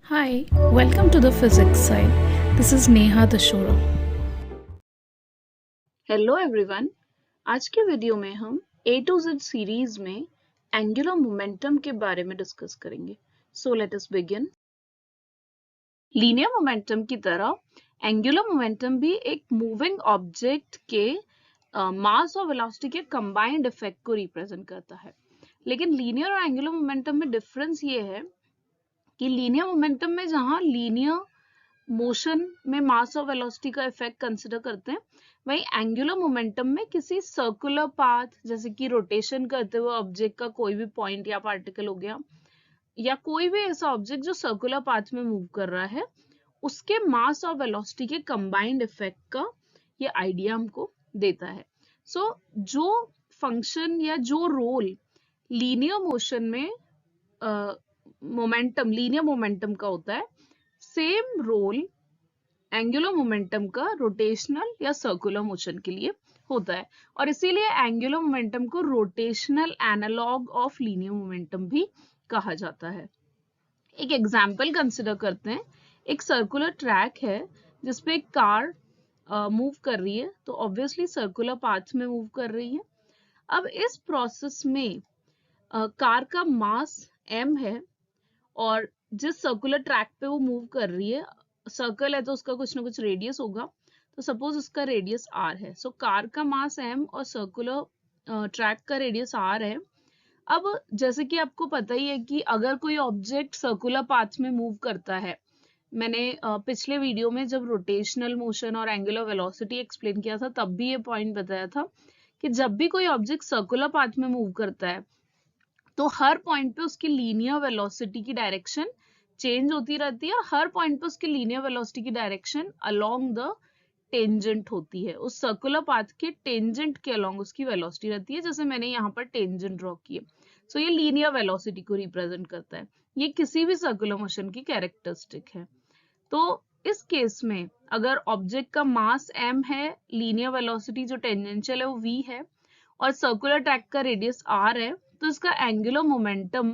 Hi, welcome to the physics side. This is Neha Dashora. Hello everyone. आज के video में हम ए to Z series में angular momentum के बारे में डिस्कस करेंगे। So let us begin. Linear momentum की तरह एंगुलर मोमेंटम भी एक मूविंग ऑब्जेक्ट के मास और वेलोसिटी के कंबाइंड इफेक्ट को रिप्रेजेंट करता है। लेकिन लीनियर और एंगुलर मोमेंटम में डिफरेंस ये है कि लीनियर मोमेंटम में जहां लीनियर मोशन में मास और वेलोसिटी का इफेक्ट कंसिडर करते हैं, वहीं एंगुलर मोमेंटम में किसी सर्कुलर पाथ जैसे कि रोटेशन करते हुए ऑब्जेक्ट का कोई भी पॉइंट या पार्टिकल हो गया, या कोई भी ऐसा ऑब्जेक्ट जो सर्कुलर पाथ में मूव कर रहा है, उसके मास और वेलोसिटी के कंबाइंड इफेक्ट का ये आइडिया हमको देता है। जो फंक्शन या जो रोल लीनियर मोशन में लीनियर मोमेंटम का होता है, सेम रोल एंगुलर मोमेंटम का रोटेशनल या सर्कुलर मोशन के लिए होता है, और इसीलिए एंगुलर मोमेंटम को rotational analog of linear momentum भी कहा जाता है। एक एग्जाम्पल कंसिडर करते हैं। एक सर्कुलर ट्रैक है जिसपे एक कार मूव कर रही है, तो ऑब्वियसली सर्कुलर पाथ में मूव कर रही है। अब इस प्रोसेस में कार का मास m है, और जिस सर्कुलर ट्रैक पे वो मूव कर रही है, सर्कल है तो उसका कुछ ना कुछ रेडियस होगा, तो सपोज उसका रेडियस r है। सो कार का मास m और सर्कुलर ट्रैक का रेडियस r है। अब जैसे कि आपको पता ही है कि अगर कोई ऑब्जेक्ट सर्कुलर पाथ में मूव करता है, मैंने पिछले वीडियो में जब रोटेशनल मोशन और एंगुलर वेलोसिटी एक्सप्लेन किया था, तब भी ये पॉइंट बताया था कि जब भी कोई ऑब्जेक्ट सर्कुलर पाथ में मूव करता है, तो हर पॉइंट पे उसकी लीनियर वेलोसिटी की डायरेक्शन चेंज होती रहती है। हर पॉइंट पे उसकी लीनियर वेलोसिटी की डायरेक्शन अलोंग द टेंजेंट होती है। उस सर्कुलर पाथ के टेंजेंट के अलोंग उसकी वेलोसिटी रहती है, जैसे मैंने यहाँ पर टेंजेंट ड्रॉ की है। सो ये लीनियर वेलोसिटी को रिप्रेजेंट करता है। ये किसी भी सर्कुलर मोशन की कैरेक्टरिस्टिक है। तो इस केस में अगर ऑब्जेक्ट का मास m है, लीनियर वेलोसिटी जो टेंजेंशियल है वो v है, और सर्कुलर ट्रैक का रेडियस r है, तो इसका एंगुलर मोमेंटम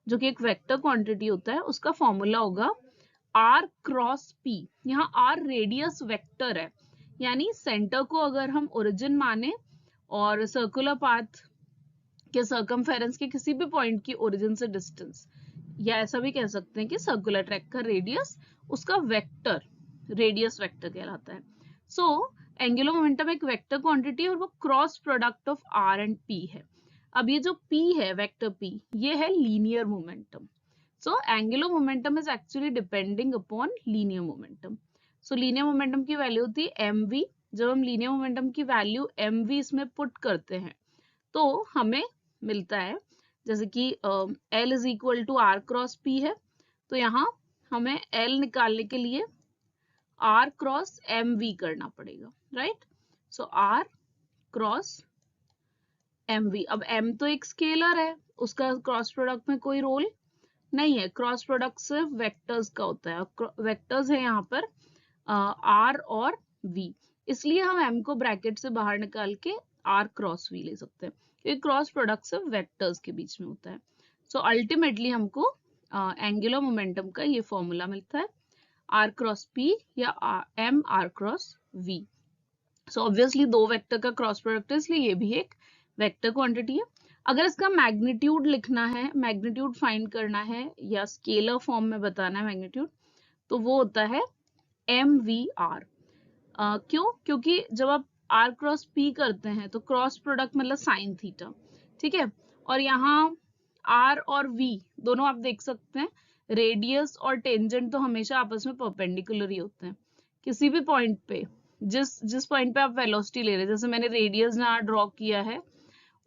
जो कि एक वेक्टर क्वांटिटी होता है, उसका फॉर्मूला होगा r क्रॉस p। यहाँ r रेडियस वेक्टर है, यानी सेंटर को अगर हम ओरिजिन माने और सर्कुलर पाथ के सर्कमफेरेंस के किसी भी पॉइंट की ओरिजिन से डिस्टेंस, या ऐसा भी कह सकते हैं कि सर्कुलर ट्रैक का रेडियस उसका वेक्टर रेडियस वेक्टर कहलाता है। सो एंगुलर मोमेंटम एक वेक्टर क्वांटिटी है और वो cross product of r and p है। अब ये जो p है, वेक्टर p, ये है linear momentum. So angular momentum is actually depending upon linear momentum. So linear momentum की वैल्यू होती है mv। जब हम लीनियर मोमेंटम की वैल्यू mv इसमें पुट करते हैं, तो हमें मिलता है जैसे कि L is equal to R cross P है, तो यहाँ हमें L निकालने के लिए R क्रॉस एम वी करना पड़ेगा, right. So R cross M V. अब M तो एक स्केलर है, उसका क्रॉस प्रोडक्ट में कोई रोल नहीं है। क्रॉस प्रोडक्ट सिर्फ वेक्टर्स का होता है, वेक्टर्स है यहाँ पर R और V, इसलिए हम M को ब्रैकेट से बाहर निकाल के R क्रॉस V ले सकते हैं, क्योंकि क्रॉस प्रोडक्ट सिर्फ वेक्टर्स के बीच में होता है। सो अल्टीमेटली हमको एंगुलर मोमेंटम का ये फॉर्मूला मिलता है, R क्रॉस P या M R cross V। So obviously दो वेक्टर का क्रॉस प्रोडक्ट है, इसलिए ये भी एक वेक्टर क्वांटिटी है। अगर इसका मैग्नीट्यूड लिखना है, मैग्नीट्यूड फाइंड करना है, या स्केलर फॉर्म में बताना है मैग्नीट्यूड, तो वो होता है MVR। क्यों? क्योंकि जब आप R क्रॉस P करते हैं तो क्रॉस प्रोडक्ट मतलब साइन थीटा, ठीक है। और यहाँ R और V दोनों आप देख सकते हैं, रेडियस और टेंजेंट तो हमेशा आपस में परपेंडिकुलर ही होते हैं। किसी भी पॉइंट पे, जिस पॉइंट पे आप वेलोसिटी ले रहे हैं, जैसे मैंने रेडियस यहाँ ड्रॉ किया है,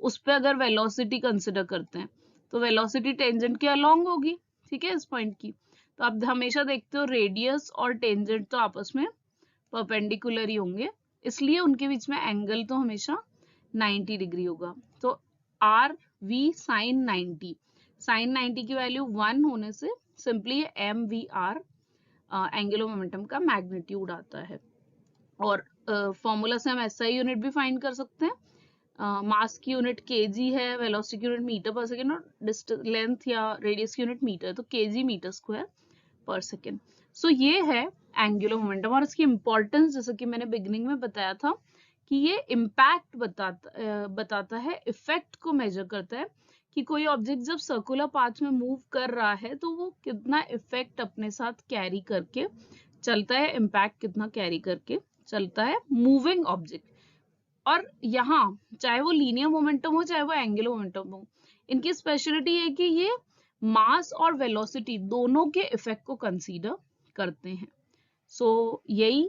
उस पे अगर वेलोसिटी कंसिडर करते हैं, तो वेलोसिटी टेंजेंट के अलोंग होगी, ठीक है, इस पॉइंट की। तो आप हमेशा देखते हो रेडियस और टेंजेंट तो आपस में परपेंडिकुलर ही होंगे, इसलिए उनके बीच में एंगल तो हमेशा 90 डिग्री होगा। तो आर वी साइन 90, साइन 90 की वैल्यू 1 होने से simply M V R angular momentum का मैग्नीट्यूड आता है। और फॉर्मूला से हम एसआई यूनिट भी फाइंड कर सकते हैं। मास की यूनिट केजी है, वेलोसिटी की यूनिट मीटर पर सेकेंड, और लेंथ या रेडियस की यूनिट मीटर, तो केजी मीटर स्क्वायर पर सेकेंड। सो ये है एंगुलर मोमेंटम, और इसकी इंपॉर्टेंस जैसे कि मैंने बिगिनिंग में बताया था कि ये इम्पैक्ट बताता है, इफेक्ट को मेजर करता है कि कोई ऑब्जेक्ट जब सर्कुलर पाथ में मूव कर रहा है तो वो कितना इफेक्ट अपने साथ कैरी करके चलता है, इम्पैक्ट कितना कैरी करके चलता है मूविंग ऑब्जेक्ट। और यहाँ चाहे वो लीनियर मोमेंटम हो चाहे वो एंगुलर मोमेंटम हो, इनकी स्पेशलिटी है कि ये मास और वेलोसिटी दोनों के इफेक्ट को कंसीडर करते हैं। सो यही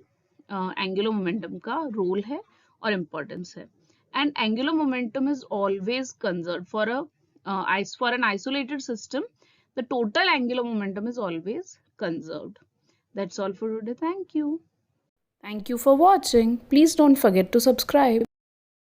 एंगुलर मोमेंटम का रोल है और इम्पोर्टेंस है। And angular momentum is always conserve for an isolated system, the total angular momentum is always conserved. That's all for today. Thank you. Thank you for watching. Please don't forget to subscribe.